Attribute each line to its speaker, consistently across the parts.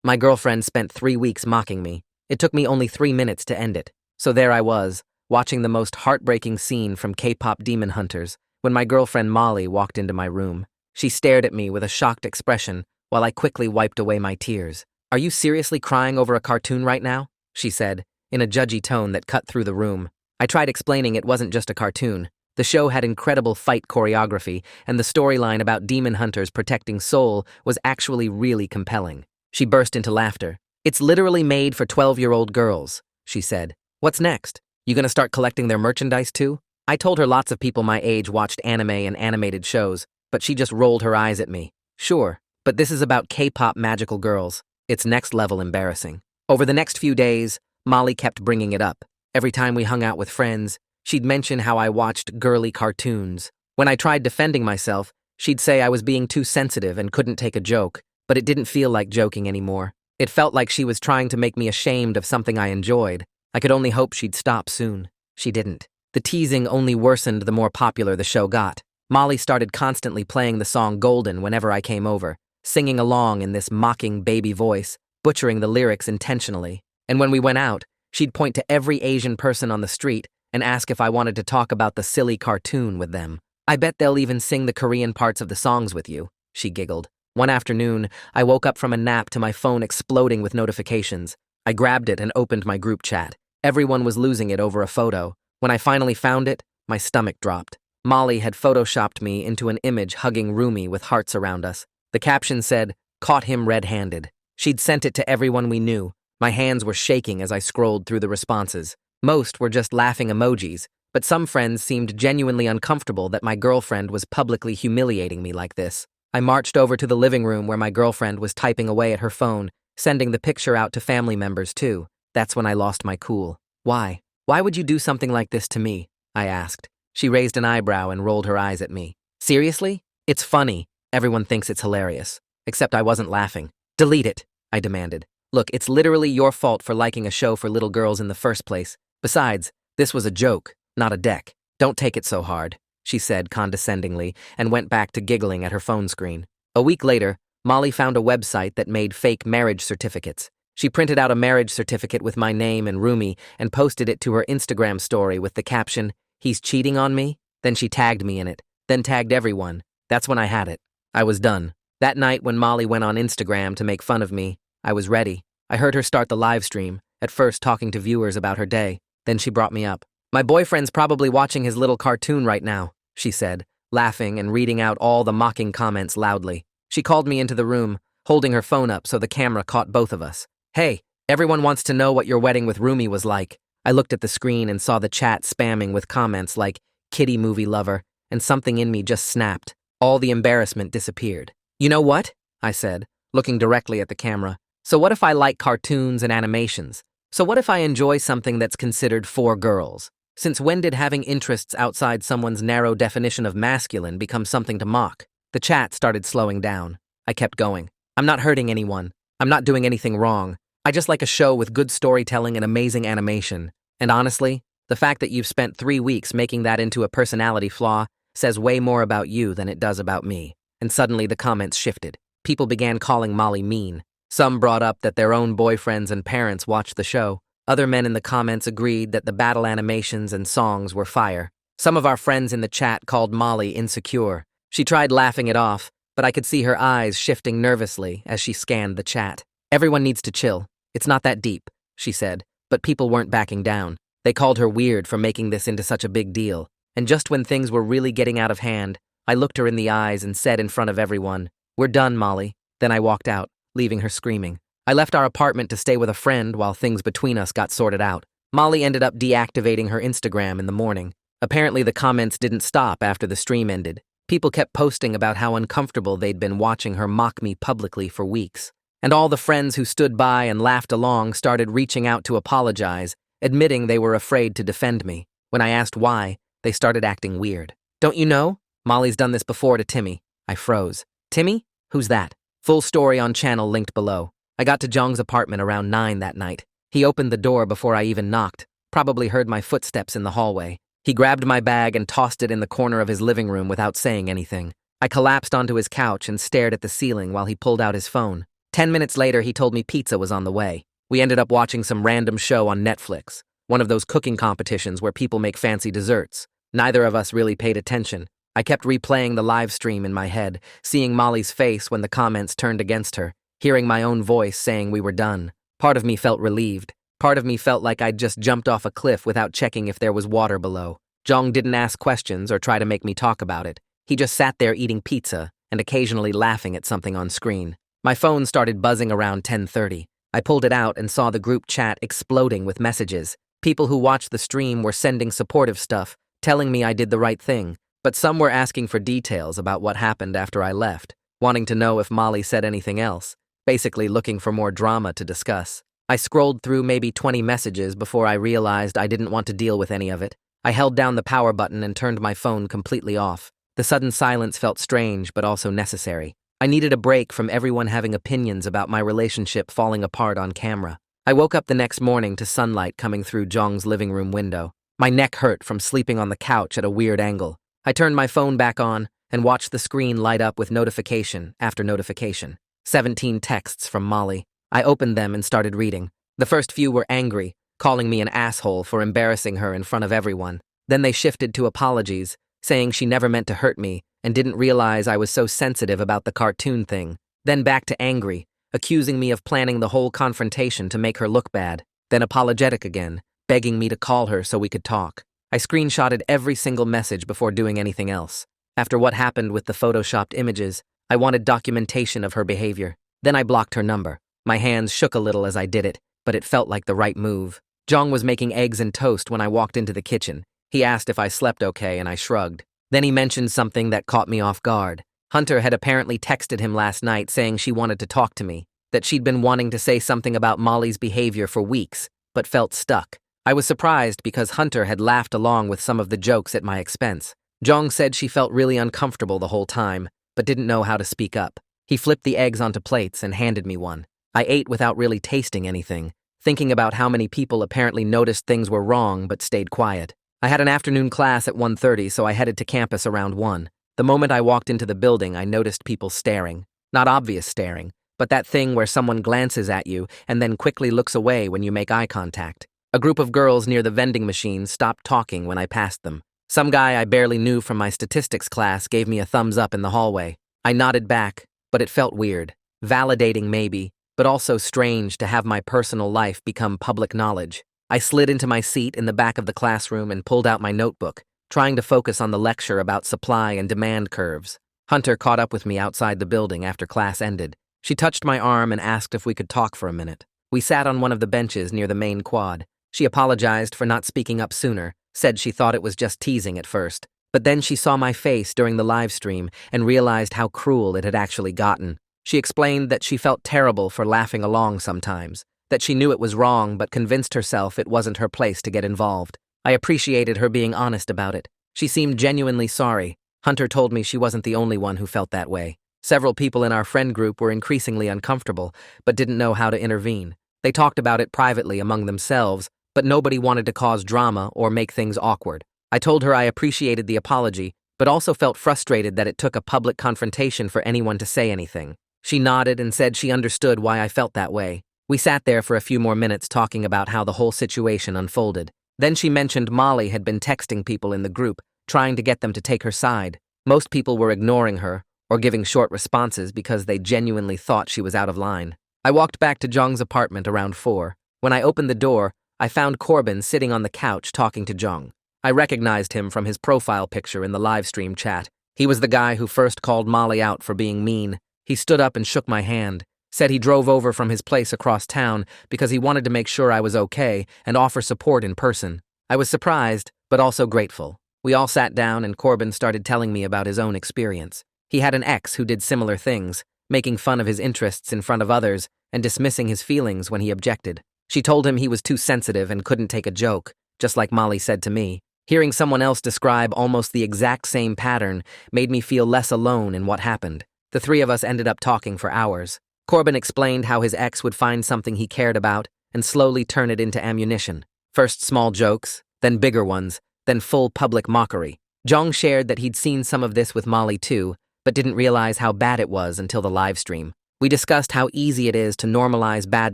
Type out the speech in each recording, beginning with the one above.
Speaker 1: My girlfriend spent 3 weeks mocking me. It took me only 3 minutes to end it. So there I was, watching the most heartbreaking scene from K-pop Demon Hunters, when my girlfriend Molly walked into my room. She stared at me with a shocked expression while I quickly wiped away my tears. "Are you seriously crying over a cartoon right now?" she said, in a judgy tone that cut through the room. I tried explaining it wasn't just a cartoon. The show had incredible fight choreography, and the storyline about demon hunters protecting Seoul was actually really compelling. She burst into laughter. "It's literally made for 12-year-old girls," she said. "What's next? You gonna start collecting their merchandise too?" I told her lots of people my age watched anime and animated shows, but she just rolled her eyes at me. "Sure, but this is about K-pop magical girls. It's next level embarrassing." Over the next few days, Molly kept bringing it up. Every time we hung out with friends, she'd mention how I watched girly cartoons. When I tried defending myself, she'd say I was being too sensitive and couldn't take a joke, but it didn't feel like joking anymore. It felt like she was trying to make me ashamed of something I enjoyed. I could only hope she'd stop soon. She didn't. The teasing only worsened the more popular the show got. Molly started constantly playing the song Golden whenever I came over, singing along in this mocking baby voice, butchering the lyrics intentionally. And when we went out, she'd point to every Asian person on the street and ask if I wanted to talk about the silly cartoon with them. "I bet they'll even sing the Korean parts of the songs with you," she giggled. One afternoon, I woke up from a nap to my phone exploding with notifications. I grabbed it and opened my group chat. Everyone was losing it over a photo. When I finally found it, my stomach dropped. Molly had photoshopped me into an image hugging Rumi with hearts around us. The caption said, "Caught him red-handed." She'd sent it to everyone we knew. My hands were shaking as I scrolled through the responses. Most were just laughing emojis, but some friends seemed genuinely uncomfortable that my girlfriend was publicly humiliating me like this. I marched over to the living room where my girlfriend was typing away at her phone, sending the picture out to family members too. That's when I lost my cool. "Why? Why would you do something like this to me?" I asked. She raised an eyebrow and rolled her eyes at me. "Seriously? It's funny. Everyone thinks it's hilarious." Except I wasn't laughing. "Delete it," I demanded. "Look, it's literally your fault for liking a show for little girls in the first place. Besides, this was a joke, not a deck. Don't take it so hard," she said condescendingly and went back to giggling at her phone screen. A week later, Molly found a website that made fake marriage certificates. She printed out a marriage certificate with my name and Rumi and posted it to her Instagram story with the caption, "He's cheating on me?" Then she tagged me in it, then tagged everyone. That's when I had it. I was done. That night when Molly went on Instagram to make fun of me, I was ready. I heard her start the live stream, at first talking to viewers about her day. Then she brought me up. "My boyfriend's probably watching his little cartoon right now," she said, laughing and reading out all the mocking comments loudly. She called me into the room, holding her phone up so the camera caught both of us. "Hey, everyone wants to know what your wedding with Rumi was like." I looked at the screen and saw the chat spamming with comments like, "kitty movie lover," and something in me just snapped. All the embarrassment disappeared. "You know what?" I said, looking directly at the camera. "So what if I like cartoons and animations? So what if I enjoy something that's considered for girls? Since when did having interests outside someone's narrow definition of masculine become something to mock?" The chat started slowing down. I kept going. "I'm not hurting anyone. I'm not doing anything wrong. I just like a show with good storytelling and amazing animation. And honestly, the fact that you've spent 3 weeks making that into a personality flaw says way more about you than it does about me." And suddenly the comments shifted. People began calling Molly mean. Some brought up that their own boyfriends and parents watched the show. Other men in the comments agreed that the battle animations and songs were fire. Some of our friends in the chat called Molly insecure. She tried laughing it off, but I could see her eyes shifting nervously as she scanned the chat. "Everyone needs to chill. It's not that deep," she said, but people weren't backing down. They called her weird for making this into such a big deal. And just when things were really getting out of hand, I looked her in the eyes and said in front of everyone, "We're done, Molly." Then I walked out, leaving her screaming. I left our apartment to stay with a friend while things between us got sorted out. Molly ended up deactivating her Instagram in the morning. Apparently the comments didn't stop after the stream ended. People kept posting about how uncomfortable they'd been watching her mock me publicly for weeks. And all the friends who stood by and laughed along started reaching out to apologize, admitting they were afraid to defend me. When I asked why, they started acting weird. "Don't you know? Molly's done this before to Timmy." I froze. "Timmy? Who's that?" Full story on channel linked below. I got to Jong's apartment around 9 that night. He opened the door before I even knocked, probably heard my footsteps in the hallway. He grabbed my bag and tossed it in the corner of his living room without saying anything. I collapsed onto his couch and stared at the ceiling while he pulled out his phone. 10 minutes later, he told me pizza was on the way. We ended up watching some random show on Netflix, one of those cooking competitions where people make fancy desserts. Neither of us really paid attention. I kept replaying the live stream in my head, seeing Molly's face when the comments turned against her, hearing my own voice saying we were done. Part of me felt relieved. Part of me felt like I'd just jumped off a cliff without checking if there was water below. Jong didn't ask questions or try to make me talk about it. He just sat there eating pizza and occasionally laughing at something on screen. My phone started buzzing around 10:30. I pulled it out and saw the group chat exploding with messages. People who watched the stream were sending supportive stuff, telling me I did the right thing, but some were asking for details about what happened after I left, wanting to know if Molly said anything else, basically looking for more drama to discuss. I scrolled through maybe 20 messages before I realized I didn't want to deal with any of it. I held down the power button and turned my phone completely off. The sudden silence felt strange but also necessary. I needed a break from everyone having opinions about my relationship falling apart on camera. I woke up the next morning to sunlight coming through Jong's living room window. My neck hurt from sleeping on the couch at a weird angle. I turned my phone back on and watched the screen light up with notification after notification. 17 texts from Molly. I opened them and started reading. The first few were angry, calling me an asshole for embarrassing her in front of everyone. Then they shifted to apologies, saying she never meant to hurt me and didn't realize I was so sensitive about the cartoon thing. Then back to angry, accusing me of planning the whole confrontation to make her look bad. Then apologetic again, begging me to call her so we could talk. I screenshotted every single message before doing anything else. After what happened with the photoshopped images, I wanted documentation of her behavior. Then I blocked her number. My hands shook a little as I did it, but it felt like the right move. Jong was making eggs and toast when I walked into the kitchen. He asked if I slept okay, and I shrugged. Then he mentioned something that caught me off guard. Hunter had apparently texted him last night saying she wanted to talk to me, that she'd been wanting to say something about Molly's behavior for weeks, but felt stuck. I was surprised because Hunter had laughed along with some of the jokes at my expense. Jong said she felt really uncomfortable the whole time, but didn't know how to speak up. He flipped the eggs onto plates and handed me one. I ate without really tasting anything, thinking about how many people apparently noticed things were wrong but stayed quiet. I had an afternoon class at 1:30, so I headed to campus around 1. The moment I walked into the building, I noticed people staring. Not obvious staring, but that thing where someone glances at you and then quickly looks away when you make eye contact. A group of girls near the vending machine stopped talking when I passed them. Some guy I barely knew from my statistics class gave me a thumbs up in the hallway. I nodded back, but it felt weird. Validating maybe, but also strange to have my personal life become public knowledge. I slid into my seat in the back of the classroom and pulled out my notebook, trying to focus on the lecture about supply and demand curves. Hunter caught up with me outside the building after class ended. She touched my arm and asked if we could talk for a minute. We sat on one of the benches near the main quad. She apologized for not speaking up sooner, said she thought it was just teasing at first. But then she saw my face during the live stream and realized how cruel it had actually gotten. She explained that she felt terrible for laughing along sometimes, that she knew it was wrong but convinced herself it wasn't her place to get involved. I appreciated her being honest about it. She seemed genuinely sorry. Hunter told me she wasn't the only one who felt that way. Several people in our friend group were increasingly uncomfortable, but didn't know how to intervene. They talked about it privately among themselves, but nobody wanted to cause drama or make things awkward. I told her I appreciated the apology, but also felt frustrated that it took a public confrontation for anyone to say anything. She nodded and said she understood why I felt that way. We sat there for a few more minutes talking about how the whole situation unfolded. Then she mentioned Molly had been texting people in the group, trying to get them to take her side. Most people were ignoring her or giving short responses because they genuinely thought she was out of line. I walked back to Jong's apartment around 4. When I opened the door, I found Corbin sitting on the couch talking to Jong. I recognized him from his profile picture in the livestream chat. He was the guy who first called Molly out for being mean. He stood up and shook my hand, said he drove over from his place across town because he wanted to make sure I was okay and offer support in person. I was surprised, but also grateful. We all sat down and Corbin started telling me about his own experience. He had an ex who did similar things, making fun of his interests in front of others and dismissing his feelings when he objected. She told him he was too sensitive and couldn't take a joke, just like Molly said to me. Hearing someone else describe almost the exact same pattern made me feel less alone in what happened. The three of us ended up talking for hours. Corbin explained how his ex would find something he cared about and slowly turn it into ammunition. First small jokes, then bigger ones, then full public mockery. Jong shared that he'd seen some of this with Molly too, but didn't realize how bad it was until the live stream. We discussed how easy it is to normalize bad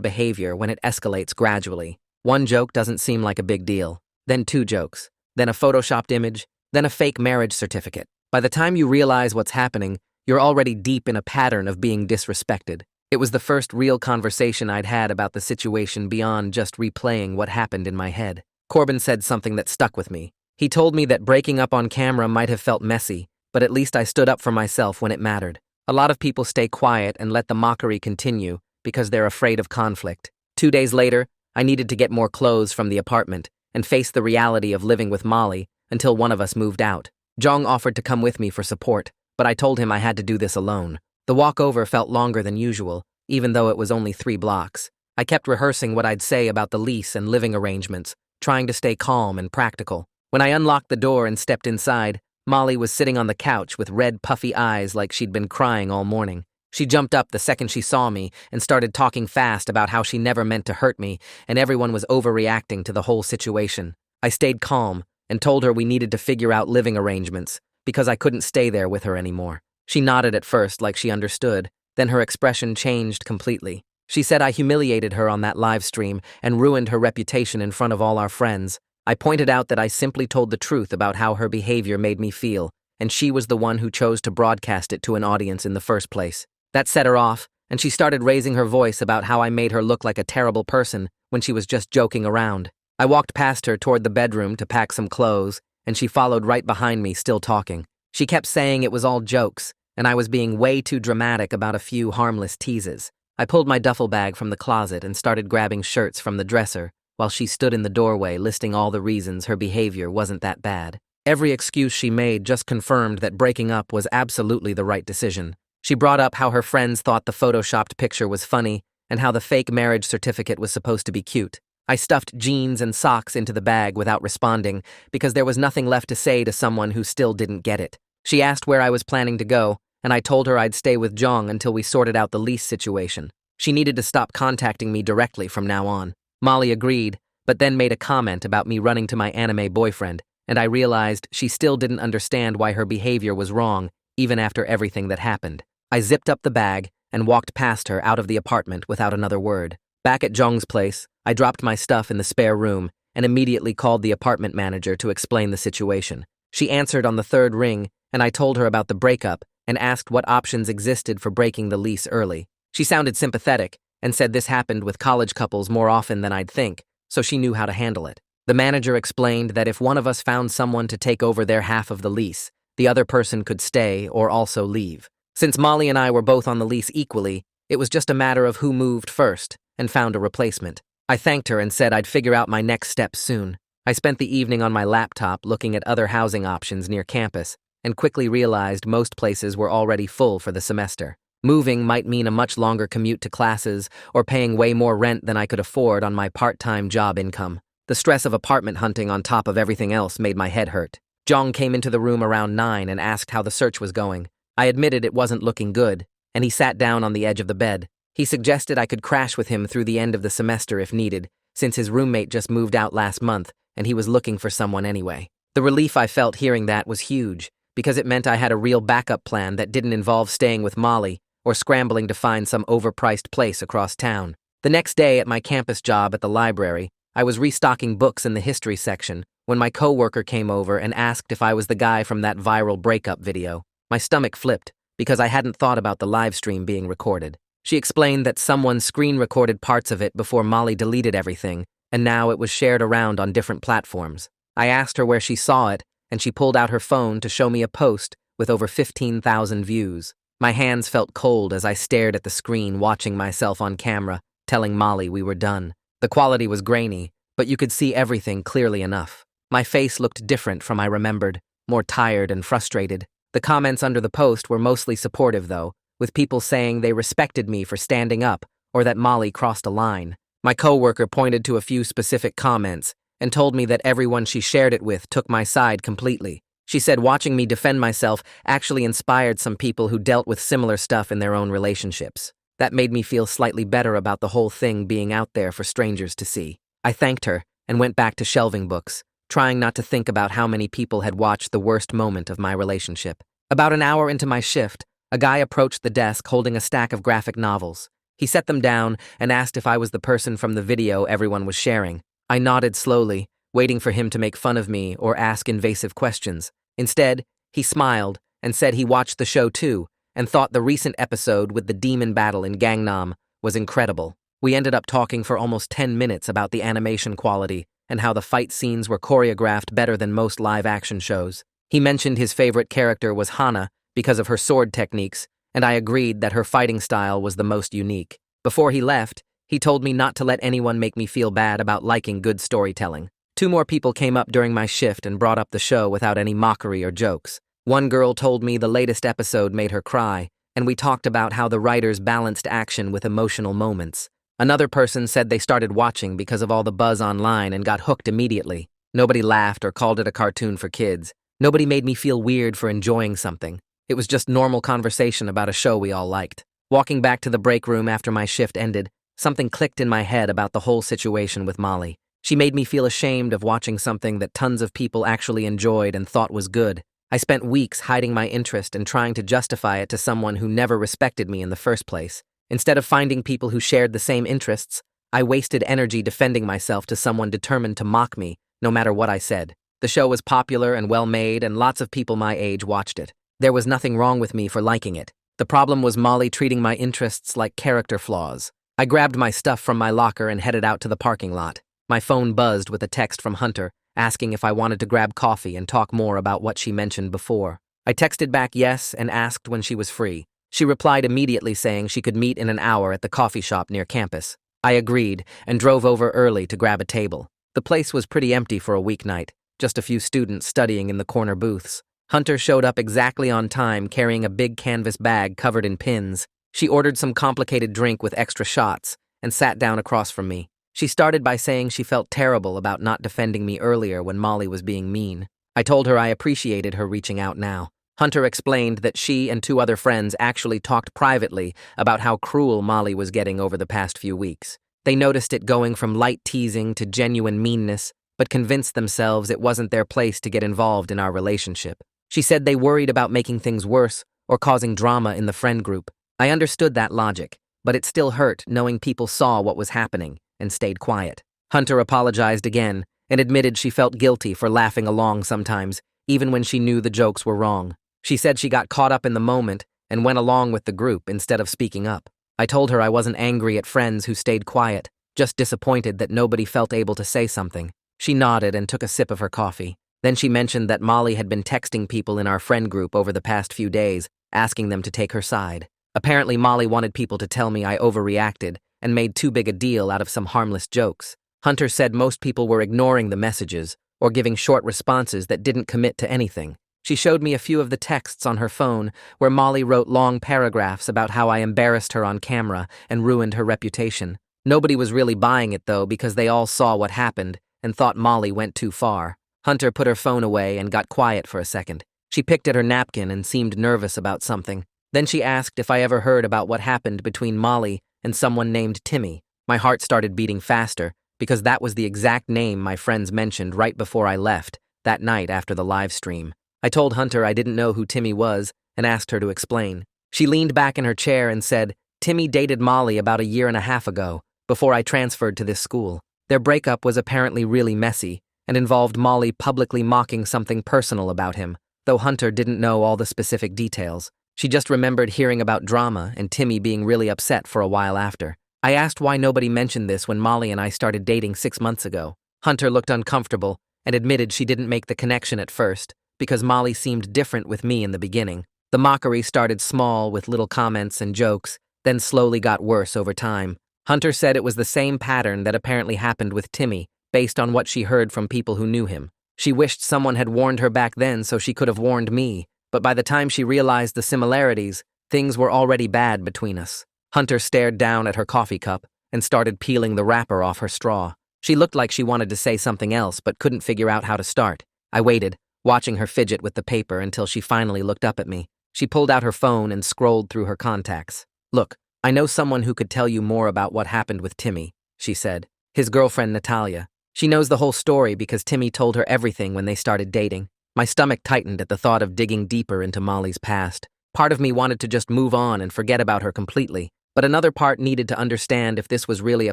Speaker 1: behavior when it escalates gradually. One joke doesn't seem like a big deal, then two jokes, then a photoshopped image, then a fake marriage certificate. By the time you realize what's happening, you're already deep in a pattern of being disrespected. It was the first real conversation I'd had about the situation beyond just replaying what happened in my head. Corbin said something that stuck with me. He told me that breaking up on camera might have felt messy, but at least I stood up for myself when it mattered. A lot of people stay quiet and let the mockery continue because they're afraid of conflict. 2 days later, I needed to get more clothes from the apartment and face the reality of living with Molly until one of us moved out. Jong offered to come with me for support, but I told him I had to do this alone. The walk over felt longer than usual, even though it was only 3 blocks. I kept rehearsing what I'd say about the lease and living arrangements, trying to stay calm and practical. When I unlocked the door and stepped inside, Molly was sitting on the couch with red, puffy eyes like she'd been crying all morning. She jumped up the second she saw me and started talking fast about how she never meant to hurt me and everyone was overreacting to the whole situation. I stayed calm and told her we needed to figure out living arrangements because I couldn't stay there with her anymore. She nodded at first like she understood, then her expression changed completely. She said I humiliated her on that live stream and ruined her reputation in front of all our friends. I pointed out that I simply told the truth about how her behavior made me feel, and she was the one who chose to broadcast it to an audience in the first place. That set her off, and she started raising her voice about how I made her look like a terrible person when she was just joking around. I walked past her toward the bedroom to pack some clothes, and she followed right behind me, still talking. She kept saying it was all jokes, and I was being way too dramatic about a few harmless teases. I pulled my duffel bag from the closet and started grabbing shirts from the dresser, while she stood in the doorway listing all the reasons her behavior wasn't that bad. Every excuse she made just confirmed that breaking up was absolutely the right decision. She brought up how her friends thought the photoshopped picture was funny and how the fake marriage certificate was supposed to be cute. I stuffed jeans and socks into the bag without responding because there was nothing left to say to someone who still didn't get it. She asked where I was planning to go, and I told her I'd stay with Jong until we sorted out the lease situation. She needed to stop contacting me directly from now on. Molly agreed, but then made a comment about me running to my anime boyfriend, and I realized she still didn't understand why her behavior was wrong, even after everything that happened. I zipped up the bag and walked past her out of the apartment without another word. Back at Jong's place, I dropped my stuff in the spare room and immediately called the apartment manager to explain the situation. She answered on the 3rd ring, and I told her about the breakup and asked what options existed for breaking the lease early. She sounded sympathetic and said this happened with college couples more often than I'd think, so she knew how to handle it. The manager explained that if one of us found someone to take over their half of the lease, the other person could stay or also leave. Since Molly and I were both on the lease equally, it was just a matter of who moved first and found a replacement. I thanked her and said I'd figure out my next steps soon. I spent the evening on my laptop looking at other housing options near campus and quickly realized most places were already full for the semester. Moving might mean a much longer commute to classes or paying way more rent than I could afford on my part-time job income. The stress of apartment hunting on top of everything else made my head hurt. Jong came into the room around 9 and asked how the search was going. I admitted it wasn't looking good, and he sat down on the edge of the bed. He suggested I could crash with him through the end of the semester if needed, since his roommate just moved out last month and he was looking for someone anyway. The relief I felt hearing that was huge, because it meant I had a real backup plan that didn't involve staying with Molly or scrambling to find some overpriced place across town. The next day at my campus job at the library, I was restocking books in the history section when my coworker came over and asked if I was the guy from that viral breakup video. My stomach flipped because I hadn't thought about the live stream being recorded. She explained that someone screen-recorded parts of it before Molly deleted everything, and now it was shared around on different platforms. I asked her where she saw it, and she pulled out her phone to show me a post with over 15,000 views. My hands felt cold as I stared at the screen, watching myself on camera, telling Molly we were done. The quality was grainy, but you could see everything clearly enough. My face looked different from I remembered, more tired and frustrated. The comments under the post were mostly supportive, though, with people saying they respected me for standing up or that Molly crossed a line. My coworker pointed to a few specific comments and told me that everyone she shared it with took my side completely. She said watching me defend myself actually inspired some people who dealt with similar stuff in their own relationships. That made me feel slightly better about the whole thing being out there for strangers to see. I thanked her and went back to shelving books, trying not to think about how many people had watched the worst moment of my relationship. About an hour into my shift, A guy approached the desk holding a stack of graphic novels. He set them down and asked if I was the person from the video everyone was sharing. I nodded slowly, waiting for him to make fun of me or ask invasive questions. Instead, he smiled and said he watched the show too and thought the recent episode with the demon battle in Gangnam was incredible. We ended up talking for almost 10 minutes about the animation quality and how the fight scenes were choreographed better than most live-action shows. He mentioned his favorite character was Hana because of her sword techniques, and I agreed that her fighting style was the most unique. Before he left, he told me not to let anyone make me feel bad about liking good storytelling. 2 more people came up during my shift and brought up the show without any mockery or jokes. One girl told me the latest episode made her cry, and we talked about how the writers balanced action with emotional moments. Another person said they started watching because of all the buzz online and got hooked immediately. Nobody laughed or called it a cartoon for kids. Nobody made me feel weird for enjoying something. It was just normal conversation about a show we all liked. Walking back to the break room after my shift ended, something clicked in my head about the whole situation with Molly. She made me feel ashamed of watching something that tons of people actually enjoyed and thought was good. I spent weeks hiding my interest and trying to justify it to someone who never respected me in the first place. Instead of finding people who shared the same interests, I wasted energy defending myself to someone determined to mock me, no matter what I said. The show was popular and well-made, and lots of people my age watched it. There was nothing wrong with me for liking it. The problem was Molly treating my interests like character flaws. I grabbed my stuff from my locker and headed out to the parking lot. My phone buzzed with a text from Hunter, asking if I wanted to grab coffee and talk more about what she mentioned before. I texted back yes and asked when she was free. She replied immediately saying she could meet in an hour at the coffee shop near campus. I agreed and drove over early to grab a table. The place was pretty empty for a weeknight, just a few students studying in the corner booths. Hunter showed up exactly on time carrying a big canvas bag covered in pins. She ordered some complicated drink with extra shots and sat down across from me. She started by saying she felt terrible about not defending me earlier when Molly was being mean. I told her I appreciated her reaching out now. Hunter explained that she and 2 other friends actually talked privately about how cruel Molly was getting over the past few weeks. They noticed it going from light teasing to genuine meanness, but convinced themselves it wasn't their place to get involved in our relationship. She said they worried about making things worse or causing drama in the friend group. I understood that logic, but it still hurt knowing people saw what was happening and stayed quiet. Hunter apologized again and admitted she felt guilty for laughing along sometimes, even when she knew the jokes were wrong. She said she got caught up in the moment and went along with the group instead of speaking up. I told her I wasn't angry at friends who stayed quiet, just disappointed that nobody felt able to say something. She nodded and took a sip of her coffee. Then she mentioned that Molly had been texting people in our friend group over the past few days, asking them to take her side. Apparently, Molly wanted people to tell me I overreacted and made too big a deal out of some harmless jokes. Hunter said most people were ignoring the messages or giving short responses that didn't commit to anything. She showed me a few of the texts on her phone where Molly wrote long paragraphs about how I embarrassed her on camera and ruined her reputation. Nobody was really buying it, though, because they all saw what happened and thought Molly went too far. Hunter put her phone away and got quiet for a second. She picked at her napkin and seemed nervous about something. Then she asked if I ever heard about what happened between Molly and someone named Timmy. My heart started beating faster because that was the exact name my friends mentioned right before I left, that night after the live stream. I told Hunter I didn't know who Timmy was and asked her to explain. She leaned back in her chair and said, "Timmy dated Molly about a year and a half ago, before I transferred to this school. Their breakup was apparently really messy and involved Molly publicly mocking something personal about him, though Hunter didn't know all the specific details. She just remembered hearing about drama and Timmy being really upset for a while after. I asked why nobody mentioned this when Molly and I started dating 6 months ago. Hunter looked uncomfortable and admitted she didn't make the connection at first because Molly seemed different with me in the beginning. The mockery started small with little comments and jokes, then slowly got worse over time. Hunter said it was the same pattern that apparently happened with Timmy, based on what she heard from people who knew him. She wished someone had warned her back then so she could have warned me, but by the time she realized the similarities, things were already bad between us. Hunter stared down at her coffee cup and started peeling the wrapper off her straw. She looked like she wanted to say something else but couldn't figure out how to start. I waited, watching her fidget with the paper until she finally looked up at me. She pulled out her phone and scrolled through her contacts. "Look, I know someone who could tell you more about what happened with Timmy," she said. "His girlfriend, Natalia. She knows the whole story because Timmy told her everything when they started dating." My stomach tightened at the thought of digging deeper into Molly's past. Part of me wanted to just move on and forget about her completely, but another part needed to understand if this was really a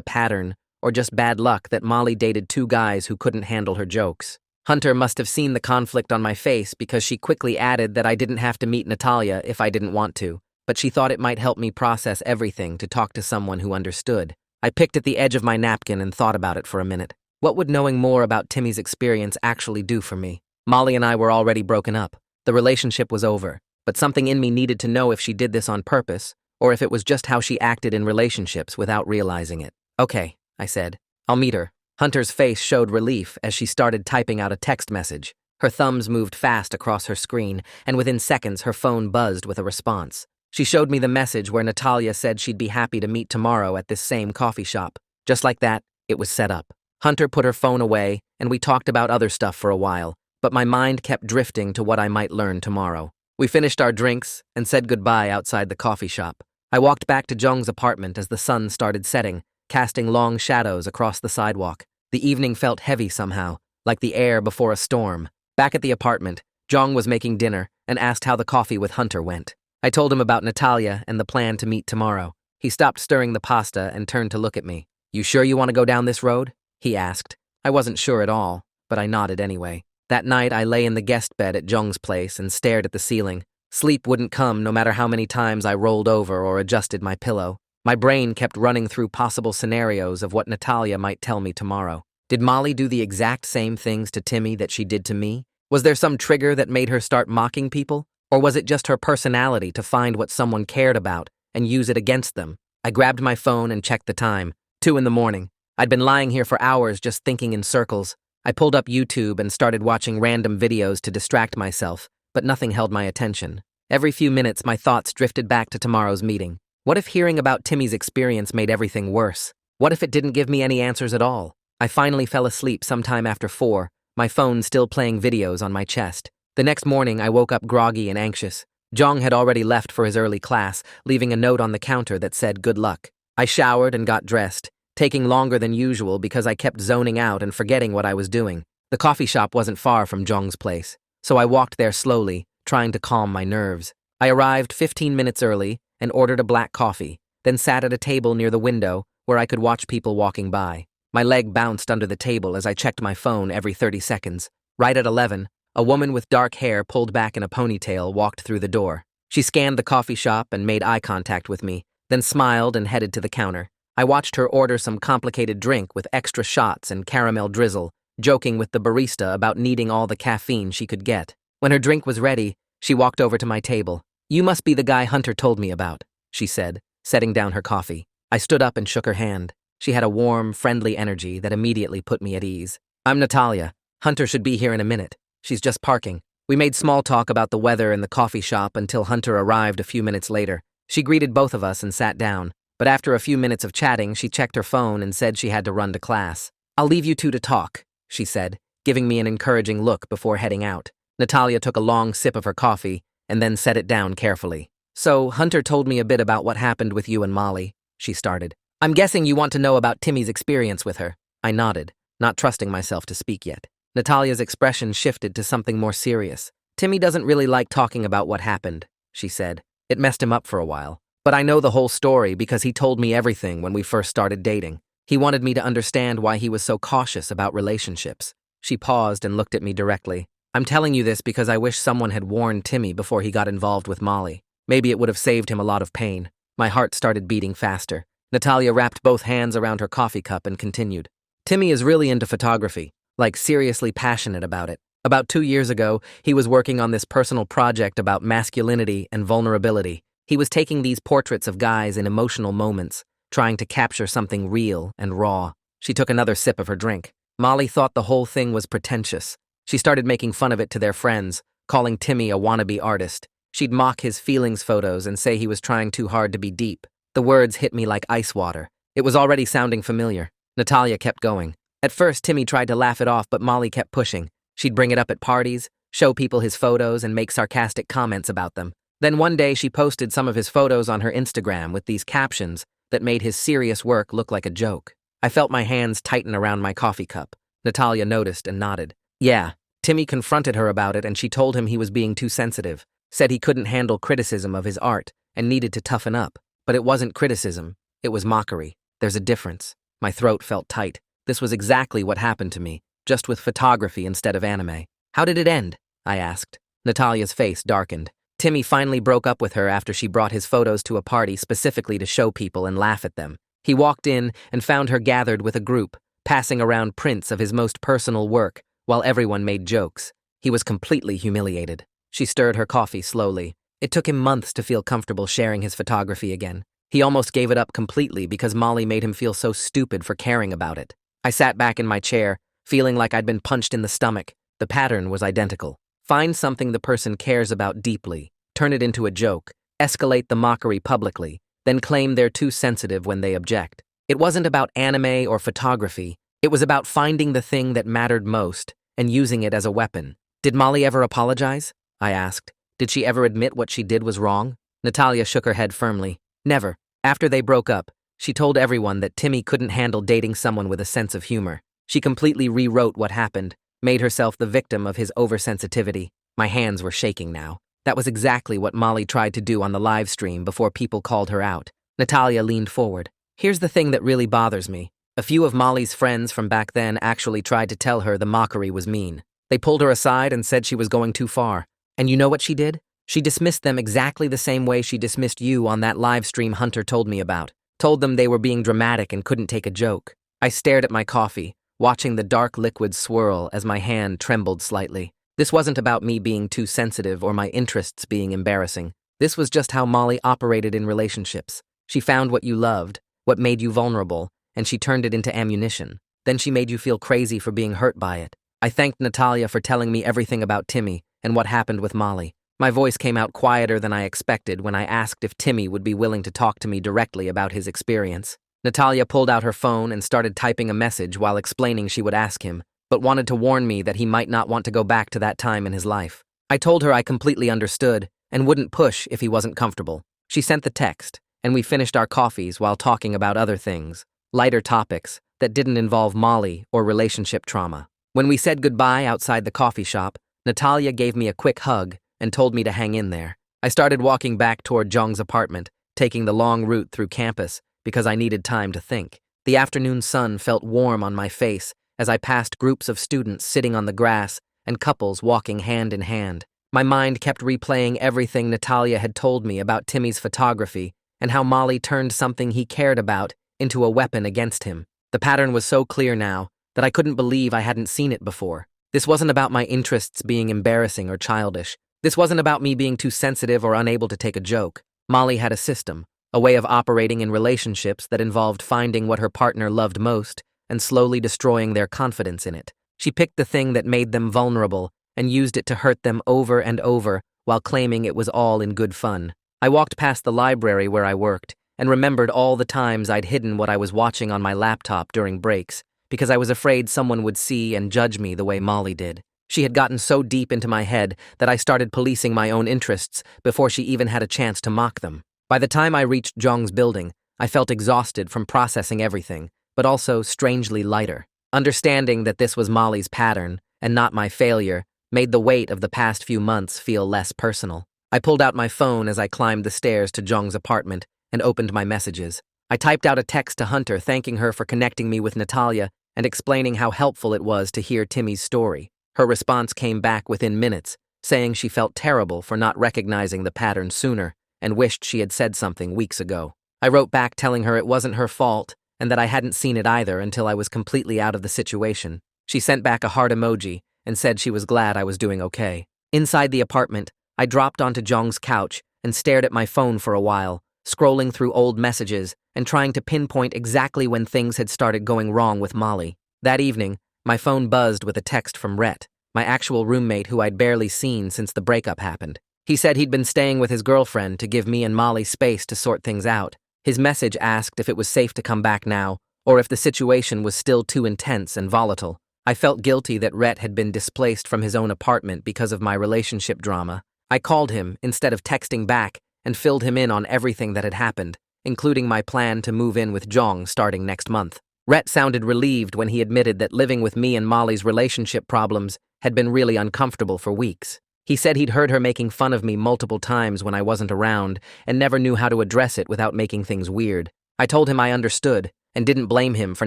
Speaker 1: pattern or just bad luck that Molly dated two guys who couldn't handle her jokes. Hunter must have seen the conflict on my face because she quickly added that I didn't have to meet Natalia if I didn't want to, but she thought it might help me process everything to talk to someone who understood. I picked at the edge of my napkin and thought about it for a minute. What would knowing more about Timmy's experience actually do for me? Molly and I were already broken up. The relationship was over, but something in me needed to know if she did this on purpose or if it was just how she acted in relationships without realizing it. Okay, I said. I'll meet her. Hunter's face showed relief as she started typing out a text message. Her thumbs moved fast across her screen, and within seconds her phone buzzed with a response. She showed me the message where Natalia said she'd be happy to meet tomorrow at this same coffee shop. Just like that, it was set up. Hunter put her phone away, and we talked about other stuff for a while, but my mind kept drifting to what I might learn tomorrow. We finished our drinks and said goodbye outside the coffee shop. I walked back to Jung's apartment as the sun started setting, casting long shadows across the sidewalk. The evening felt heavy somehow, like the air before a storm. Back at the apartment, Jung was making dinner and asked how the coffee with Hunter went. I told him about Natalia and the plan to meet tomorrow. He stopped stirring the pasta and turned to look at me. "You sure you want to go down this road?" he asked. I wasn't sure at all, but I nodded anyway. That night, I lay in the guest bed at Jung's place and stared at the ceiling. Sleep wouldn't come no matter how many times I rolled over or adjusted my pillow. My brain kept running through possible scenarios of what Natalia might tell me tomorrow. Did Molly do the exact same things to Timmy that she did to me? Was there some trigger that made her start mocking people? Or was it just her personality to find what someone cared about and use it against them? I grabbed my phone and checked the time. 2 a.m. I'd been lying here for hours just thinking in circles. I pulled up YouTube and started watching random videos to distract myself, but nothing held my attention. Every few minutes, my thoughts drifted back to tomorrow's meeting. What if hearing about Timmy's experience made everything worse? What if it didn't give me any answers at all? I finally fell asleep sometime after 4, my phone still playing videos on my chest. The next morning, I woke up groggy and anxious. Jung had already left for his early class, leaving a note on the counter that said good luck. I showered and got dressed, taking longer than usual because I kept zoning out and forgetting what I was doing. The coffee shop wasn't far from Jung's place, so I walked there slowly, trying to calm my nerves. I arrived 15 minutes early and ordered a black coffee, then sat at a table near the window where I could watch people walking by. My leg bounced under the table as I checked my phone every 30 seconds. Right at 11, a woman with dark hair pulled back in a ponytail walked through the door. She scanned the coffee shop and made eye contact with me, then smiled and headed to the counter. I watched her order some complicated drink with extra shots and caramel drizzle, joking with the barista about needing all the caffeine she could get. When her drink was ready, she walked over to my table. "You must be the guy Hunter told me about," she said, setting down her coffee. I stood up and shook her hand. She had a warm, friendly energy that immediately put me at ease. "I'm Natalia. Hunter should be here in a minute. She's just parking." We made small talk about the weather in the coffee shop until Hunter arrived a few minutes later. She greeted both of us and sat down, but after a few minutes of chatting, she checked her phone and said she had to run to class. "I'll leave you two to talk," she said, giving me an encouraging look before heading out. Natalia took a long sip of her coffee and then set it down carefully. "So, Hunter told me a bit about what happened with you and Molly," she started. "I'm guessing you want to know about Timmy's experience with her." I nodded, not trusting myself to speak yet. Natalia's expression shifted to something more serious. "Timmy doesn't really like talking about what happened," she said. "It messed him up for a while. But I know the whole story because he told me everything when we first started dating. He wanted me to understand why he was so cautious about relationships." She paused and looked at me directly. "I'm telling you this because I wish someone had warned Timmy before he got involved with Molly. Maybe it would have saved him a lot of pain." My heart started beating faster. Natalia wrapped both hands around her coffee cup and continued. "Timmy is really into photography, like seriously passionate about it. About 2 years ago, he was working on this personal project about masculinity and vulnerability. He was taking these portraits of guys in emotional moments, trying to capture something real and raw." She took another sip of her drink. "Molly thought the whole thing was pretentious. She started making fun of it to their friends, calling Timmy a wannabe artist. She'd mock his feelings photos and say he was trying too hard to be deep. The words hit me like ice water. It was already sounding familiar." Natalia kept going. "At first, Timmy tried to laugh it off, but Molly kept pushing. She'd bring it up at parties, show people his photos, and make sarcastic comments about them. Then one day she posted some of his photos on her Instagram with these captions that made his serious work look like a joke." I felt my hands tighten around my coffee cup. Natalia noticed and nodded. "Yeah, Timmy confronted her about it and she told him he was being too sensitive. said he couldn't handle criticism of his art and needed to toughen up. But it wasn't criticism, it was mockery. There's a difference. My throat felt tight. This was exactly what happened to me, just with photography instead of anime. How did it end? I asked. Natalia's face darkened. Timmy finally broke up with her after she brought his photos to a party specifically to show people and laugh at them. He walked in and found her gathered with a group, passing around prints of his most personal work, while everyone made jokes. He was completely humiliated. She stirred her coffee slowly. It took him months to feel comfortable sharing his photography again. He almost gave it up completely because Molly made him feel so stupid for caring about it. I sat back in my chair, feeling like I'd been punched in the stomach. The pattern was identical. Find something the person cares about deeply, turn it into a joke, escalate the mockery publicly, then claim they're too sensitive when they object. It wasn't about anime or photography. It was about finding the thing that mattered most and using it as a weapon. Did Molly ever apologize? I asked. Did she ever admit what she did was wrong? Natalia shook her head firmly. Never. After they broke up, she told everyone that Timmy couldn't handle dating someone with a sense of humor. She completely rewrote what happened, made herself the victim of his oversensitivity. My hands were shaking now. That was exactly what Molly tried to do on the live stream before people called her out. Natalia leaned forward. Here's the thing that really bothers me. A few of Molly's friends from back then actually tried to tell her the mockery was mean. They pulled her aside and said she was going too far. And you know what she did? She dismissed them exactly the same way she dismissed you on that live stream Hunter told me about. Told them they were being dramatic and couldn't take a joke. I stared at my coffee, watching the dark liquid swirl as my hand trembled slightly. This wasn't about me being too sensitive or my interests being embarrassing. This was just how Molly operated in relationships. She found what you loved, what made you vulnerable, and she turned it into ammunition. Then she made you feel crazy for being hurt by it. I thanked Natalia for telling me everything about Timmy and what happened with Molly. My voice came out quieter than I expected when I asked if Timmy would be willing to talk to me directly about his experience. Natalia pulled out her phone and started typing a message while explaining she would ask him, but wanted to warn me that he might not want to go back to that time in his life. I told her I completely understood and wouldn't push if he wasn't comfortable. She sent the text, and we finished our coffees while talking about other things, lighter topics that didn't involve Molly or relationship trauma. When we said goodbye outside the coffee shop, Natalia gave me a quick hug and told me to hang in there. I started walking back toward Jong's apartment, taking the long route through campus because I needed time to think. The afternoon sun felt warm on my face as I passed groups of students sitting on the grass and couples walking hand in hand. My mind kept replaying everything Natalia had told me about Timmy's photography and how Molly turned something he cared about into a weapon against him. The pattern was so clear now that I couldn't believe I hadn't seen it before. This wasn't about my interests being embarrassing or childish. This wasn't about me being too sensitive or unable to take a joke. Molly had a system, a way of operating in relationships that involved finding what her partner loved most and slowly destroying their confidence in it. She picked the thing that made them vulnerable and used it to hurt them over and over while claiming it was all in good fun. I walked past the library where I worked and remembered all the times I'd hidden what I was watching on my laptop during breaks because I was afraid someone would see and judge me the way Molly did. She had gotten so deep into my head that I started policing my own interests before she even had a chance to mock them. By the time I reached Jong's building, I felt exhausted from processing everything, but also strangely lighter. Understanding that this was Molly's pattern and not my failure made the weight of the past few months feel less personal. I pulled out my phone as I climbed the stairs to Jong's apartment and opened my messages. I typed out a text to Hunter thanking her for connecting me with Natalia and explaining how helpful it was to hear Timmy's story. Her response came back within minutes, saying she felt terrible for not recognizing the pattern sooner and wished she had said something weeks ago. I wrote back telling her it wasn't her fault and that I hadn't seen it either until I was completely out of the situation. She sent back a heart emoji and said she was glad I was doing okay. Inside the apartment, I dropped onto Jong's couch and stared at my phone for a while, scrolling through old messages and trying to pinpoint exactly when things had started going wrong with Molly. That evening, my phone buzzed with a text from Rhett, my actual roommate who I'd barely seen since the breakup happened. He said he'd been staying with his girlfriend to give me and Molly space to sort things out. His message asked if it was safe to come back now, or if the situation was still too intense and volatile. I felt guilty that Rhett had been displaced from his own apartment because of my relationship drama. I called him instead of texting back and filled him in on everything that had happened, including my plan to move in with Jong starting next month. Rhett sounded relieved when he admitted that living with me and Molly's relationship problems had been really uncomfortable for weeks. He said he'd heard her making fun of me multiple times when I wasn't around and never knew how to address it without making things weird. I told him I understood and didn't blame him for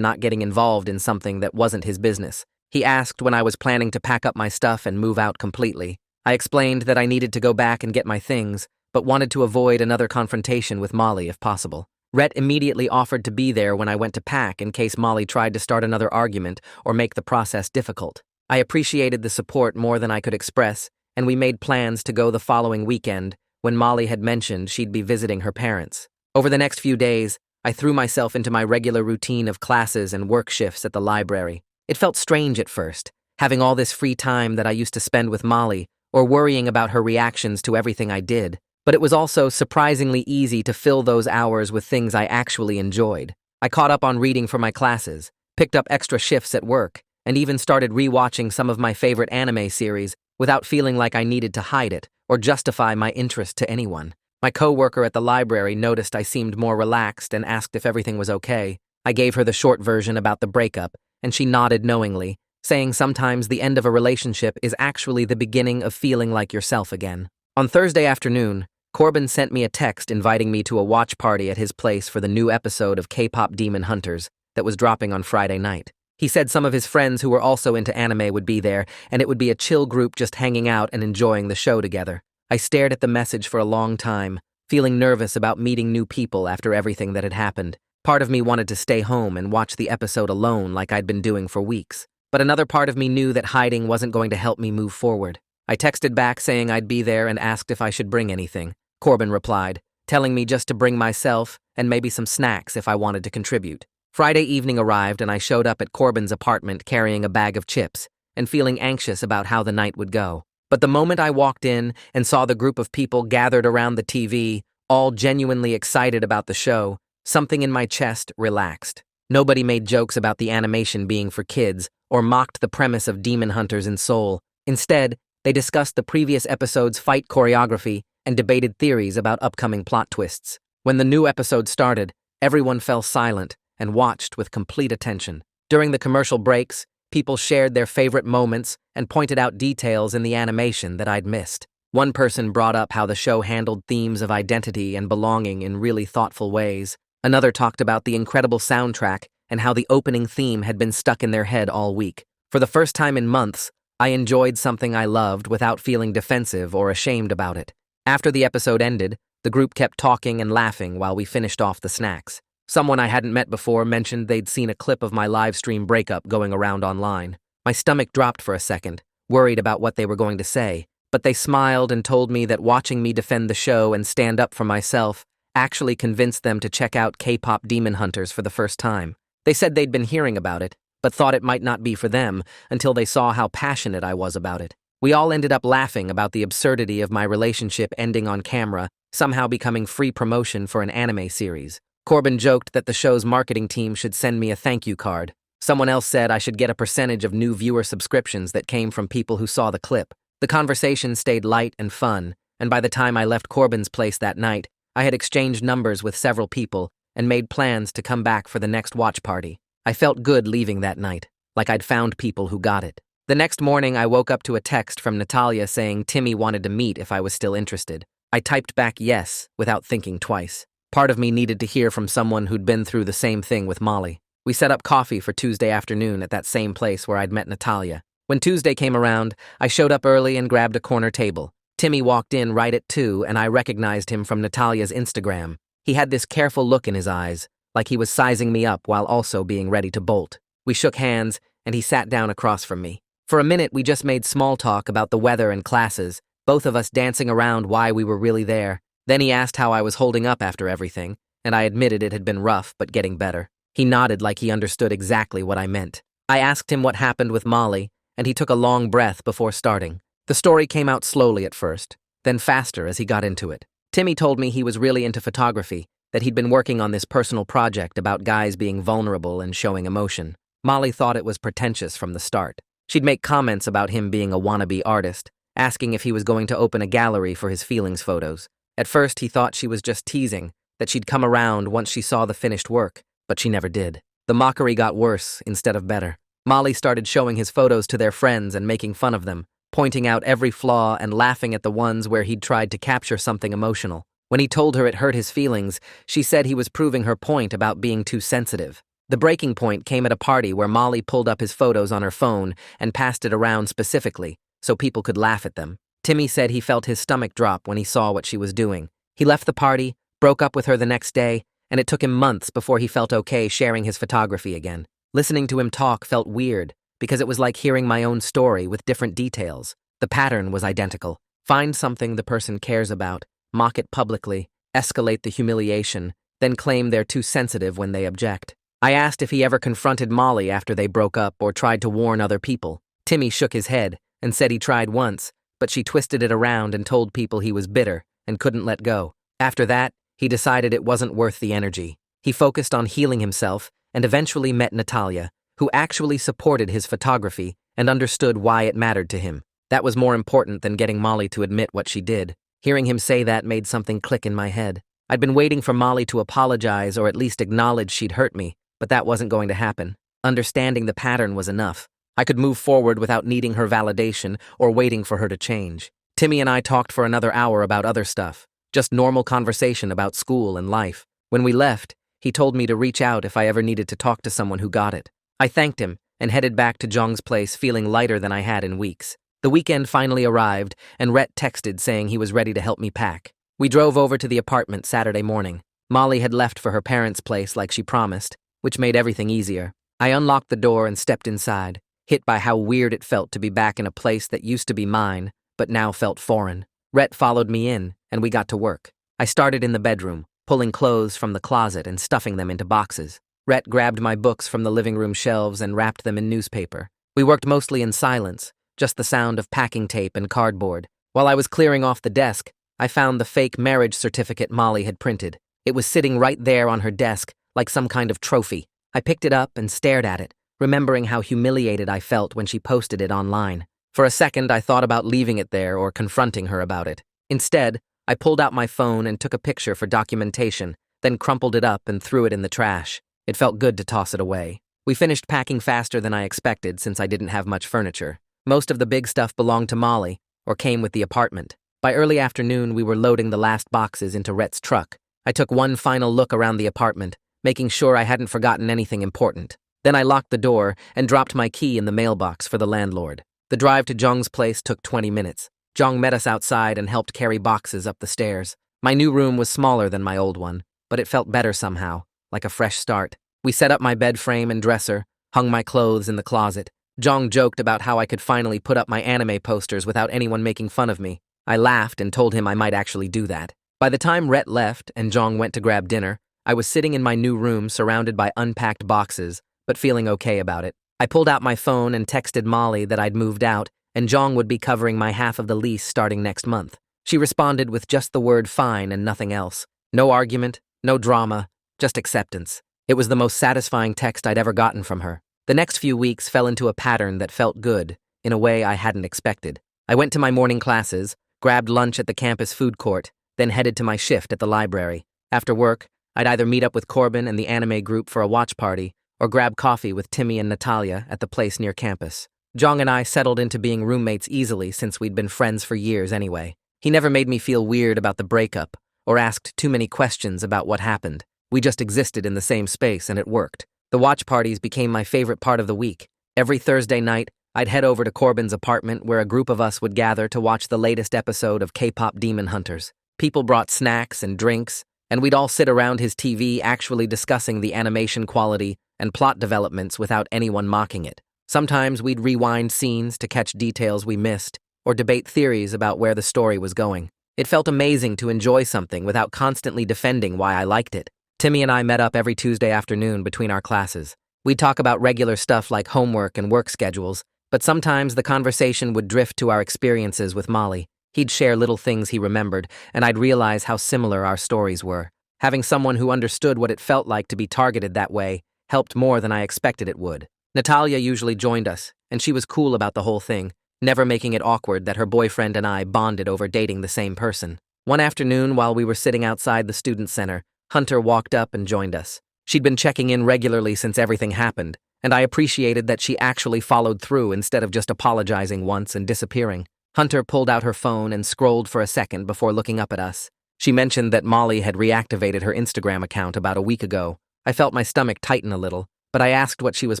Speaker 1: not getting involved in something that wasn't his business. He asked when I was planning to pack up my stuff and move out completely. I explained that I needed to go back and get my things, but wanted to avoid another confrontation with Molly if possible. Rhett immediately offered to be there when I went to pack in case Molly tried to start another argument or make the process difficult. I appreciated the support more than I could express, and we made plans to go the following weekend when Molly had mentioned she'd be visiting her parents. Over the next few days, I threw myself into my regular routine of classes and work shifts at the library. It felt strange at first, having all this free time that I used to spend with Molly or worrying about her reactions to everything I did. But it was also surprisingly easy to fill those hours with things I actually enjoyed. I caught up on reading for my classes, picked up extra shifts at work, and even started rewatching some of my favorite anime series without feeling like I needed to hide it or justify my interest to anyone. My coworker at the library noticed I seemed more relaxed and asked if everything was okay. I gave her the short version about the breakup, and she nodded knowingly, saying sometimes the end of a relationship is actually the beginning of feeling like yourself again. On Thursday afternoon, Corbin sent me a text inviting me to a watch party at his place for the new episode of K-pop Demon Hunters that was dropping on Friday night. He said some of his friends who were also into anime would be there, and it would be a chill group just hanging out and enjoying the show together. I stared at the message for a long time, feeling nervous about meeting new people after everything that had happened. Part of me wanted to stay home and watch the episode alone like I'd been doing for weeks. But another part of me knew that hiding wasn't going to help me move forward. I texted back saying I'd be there and asked if I should bring anything. Corbin replied, telling me just to bring myself and maybe some snacks if I wanted to contribute. Friday evening arrived and I showed up at Corbin's apartment carrying a bag of chips and feeling anxious about how the night would go. But the moment I walked in and saw the group of people gathered around the TV, all genuinely excited about the show, something in my chest relaxed. Nobody made jokes about the animation being for kids or mocked the premise of Demon Hunters in Seoul. Instead, they discussed the previous episode's fight choreography and debated theories about upcoming plot twists. When the new episode started, everyone fell silent and watched with complete attention. During the commercial breaks, people shared their favorite moments and pointed out details in the animation that I'd missed. One person brought up how the show handled themes of identity and belonging in really thoughtful ways. Another talked about the incredible soundtrack and how the opening theme had been stuck in their head all week. For the first time in months, I enjoyed something I loved without feeling defensive or ashamed about it. After the episode ended, the group kept talking and laughing while we finished off the snacks. Someone I hadn't met before mentioned they'd seen a clip of my live stream breakup going around online. My stomach dropped for a second, worried about what they were going to say, but they smiled and told me that watching me defend the show and stand up for myself actually convinced them to check out K-pop Demon Hunters for the first time. They said they'd been hearing about it, but thought it might not be for them until they saw how passionate I was about it. We all ended up laughing about the absurdity of my relationship ending on camera, somehow becoming free promotion for an anime series. Corbin joked that the show's marketing team should send me a thank you card. Someone else said I should get a percentage of new viewer subscriptions that came from people who saw the clip. The conversation stayed light and fun, and by the time I left Corbin's place that night, I had exchanged numbers with several people and made plans to come back for the next watch party. I felt good leaving that night, like I'd found people who got it. The next morning, I woke up to a text from Natalia saying Timmy wanted to meet if I was still interested. I typed back yes, without thinking twice. Part of me needed to hear from someone who'd been through the same thing with Molly. We set up coffee for Tuesday afternoon at that same place where I'd met Natalia. When Tuesday came around, I showed up early and grabbed a corner table. Timmy walked in right at 2, and I recognized him from Natalia's Instagram. He had this careful look in his eyes, like he was sizing me up while also being ready to bolt. We shook hands, and he sat down across from me. For a minute, we just made small talk about the weather and classes, both of us dancing around why we were really there. Then he asked how I was holding up after everything, and I admitted it had been rough but getting better. He nodded like he understood exactly what I meant. I asked him what happened with Molly, and he took a long breath before starting. The story came out slowly at first, then faster as he got into it. Timmy told me he was really into photography, that he'd been working on this personal project about guys being vulnerable and showing emotion. Molly thought it was pretentious from the start. She'd make comments about him being a wannabe artist, asking if he was going to open a gallery for his feelings photos. At first, he thought she was just teasing, that she'd come around once she saw the finished work, but she never did. The mockery got worse instead of better. Molly started showing his photos to their friends and making fun of them, pointing out every flaw and laughing at the ones where he'd tried to capture something emotional. When he told her it hurt his feelings, she said he was proving her point about being too sensitive. The breaking point came at a party where Molly pulled up his photos on her phone and passed it around specifically so people could laugh at them. Timmy said he felt his stomach drop when he saw what she was doing. He left the party, broke up with her the next day, and it took him months before he felt okay sharing his photography again. Listening to him talk felt weird because it was like hearing my own story with different details. The pattern was identical. Find something the person cares about, mock it publicly, escalate the humiliation, then claim they're too sensitive when they object. I asked if he ever confronted Molly after they broke up or tried to warn other people. Timmy shook his head and said he tried once, but she twisted it around and told people he was bitter and couldn't let go. After that, he decided it wasn't worth the energy. He focused on healing himself and eventually met Natalia, who actually supported his photography and understood why it mattered to him. That was more important than getting Molly to admit what she did. Hearing him say that made something click in my head. I'd been waiting for Molly to apologize or at least acknowledge she'd hurt me, but that wasn't going to happen. Understanding the pattern was enough. I could move forward without needing her validation or waiting for her to change. Timmy and I talked for another hour about other stuff, just normal conversation about school and life. When we left, he told me to reach out if I ever needed to talk to someone who got it. I thanked him and headed back to Jong's place feeling lighter than I had in weeks. The weekend finally arrived, and Rhett texted saying he was ready to help me pack. We drove over to the apartment Saturday morning. Molly had left for her parents' place like she promised, which made everything easier. I unlocked the door and stepped inside, hit by how weird it felt to be back in a place that used to be mine, but now felt foreign. Rhett followed me in, and we got to work. I started in the bedroom, pulling clothes from the closet and stuffing them into boxes. Rhett grabbed my books from the living room shelves and wrapped them in newspaper. We worked mostly in silence, just the sound of packing tape and cardboard. While I was clearing off the desk, I found the fake marriage certificate Molly had printed. It was sitting right there on her desk, like some kind of trophy. I picked it up and stared at it, remembering how humiliated I felt when she posted it online. For a second, I thought about leaving it there or confronting her about it. Instead, I pulled out my phone and took a picture for documentation, then crumpled it up and threw it in the trash. It felt good to toss it away. We finished packing faster than I expected since I didn't have much furniture. Most of the big stuff belonged to Molly, or came with the apartment. By early afternoon, we were loading the last boxes into Rhett's truck. I took one final look around the apartment, making sure I hadn't forgotten anything important. Then I locked the door and dropped my key in the mailbox for the landlord. The drive to Jong's place took 20 minutes. Jong met us outside and helped carry boxes up the stairs. My new room was smaller than my old one, but it felt better somehow, like a fresh start. We set up my bed frame and dresser, hung my clothes in the closet. Jong joked about how I could finally put up my anime posters without anyone making fun of me. I laughed and told him I might actually do that. By the time Rhett left and Jong went to grab dinner, I was sitting in my new room surrounded by unpacked boxes, but feeling okay about it. I pulled out my phone and texted Molly that I'd moved out and Jong would be covering my half of the lease starting next month. She responded with just the word fine and nothing else. No argument, no drama, just acceptance. It was the most satisfying text I'd ever gotten from her. The next few weeks fell into a pattern that felt good, in a way I hadn't expected. I went to my morning classes, grabbed lunch at the campus food court, then headed to my shift at the library. After work, I'd either meet up with Corbin and the anime group for a watch party, or grab coffee with Timmy and Natalia at the place near campus. Jong and I settled into being roommates easily since we'd been friends for years anyway. He never made me feel weird about the breakup, or asked too many questions about what happened. We just existed in the same space and it worked. The watch parties became my favorite part of the week. Every Thursday night, I'd head over to Corbin's apartment where a group of us would gather to watch the latest episode of K-pop Demon Hunters. People brought snacks and drinks, and we'd all sit around his TV actually discussing the animation quality and plot developments without anyone mocking it. Sometimes we'd rewind scenes to catch details we missed, or debate theories about where the story was going. It felt amazing to enjoy something without constantly defending why I liked it. Timmy and I met up every Tuesday afternoon between our classes. We'd talk about regular stuff like homework and work schedules, but sometimes the conversation would drift to our experiences with Molly. He'd share little things he remembered, and I'd realize how similar our stories were. Having someone who understood what it felt like to be targeted that way helped more than I expected it would. Natalia usually joined us, and she was cool about the whole thing, never making it awkward that her boyfriend and I bonded over dating the same person. One afternoon, while we were sitting outside the student center, Hunter walked up and joined us. She'd been checking in regularly since everything happened, and I appreciated that she actually followed through instead of just apologizing once and disappearing. Hunter pulled out her phone and scrolled for a second before looking up at us. She mentioned that Molly had reactivated her Instagram account about a week ago. I felt my stomach tighten a little, but I asked what she was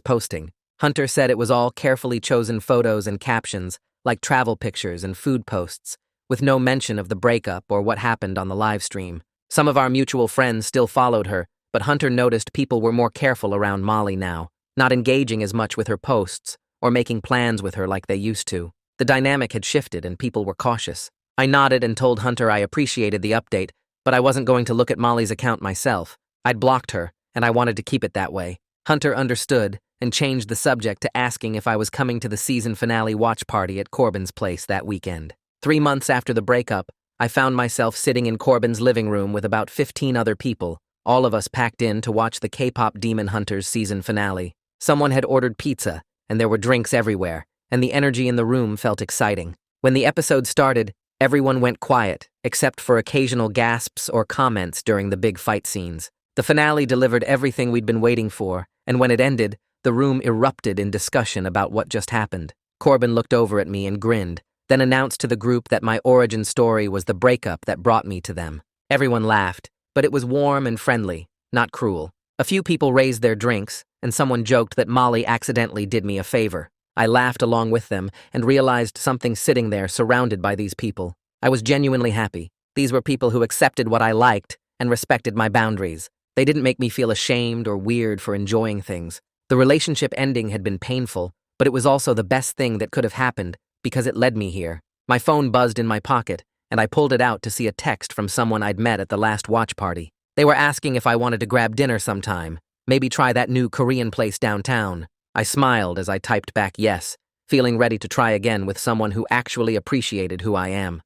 Speaker 1: posting. Hunter said it was all carefully chosen photos and captions, like travel pictures and food posts, with no mention of the breakup or what happened on the live stream. Some of our mutual friends still followed her, but Hunter noticed people were more careful around Molly now, not engaging as much with her posts or making plans with her like they used to. The dynamic had shifted and people were cautious. I nodded and told Hunter I appreciated the update, but I wasn't going to look at Molly's account myself. I'd blocked her, and I wanted to keep it that way. Hunter understood and changed the subject to asking if I was coming to the season finale watch party at Corbin's place that weekend. 3 months after the breakup, I found myself sitting in Corbin's living room with about 15 other people, all of us packed in to watch the K-pop Demon Hunters season finale. Someone had ordered pizza, and there were drinks everywhere, and the energy in the room felt exciting. When the episode started, everyone went quiet, except for occasional gasps or comments during the big fight scenes. The finale delivered everything we'd been waiting for, and when it ended, the room erupted in discussion about what just happened. Corbin looked over at me and grinned, then announced to the group that my origin story was the breakup that brought me to them. Everyone laughed, but it was warm and friendly, not cruel. A few people raised their drinks, and someone joked that Molly accidentally did me a favor. I laughed along with them and realized something sitting there surrounded by these people. I was genuinely happy. These were people who accepted what I liked and respected my boundaries. They didn't make me feel ashamed or weird for enjoying things. The relationship ending had been painful, but it was also the best thing that could have happened because it led me here. My phone buzzed in my pocket, and I pulled it out to see a text from someone I'd met at the last watch party. They were asking if I wanted to grab dinner sometime, maybe try that new Korean place downtown. I smiled as I typed back yes, feeling ready to try again with someone who actually appreciated who I am.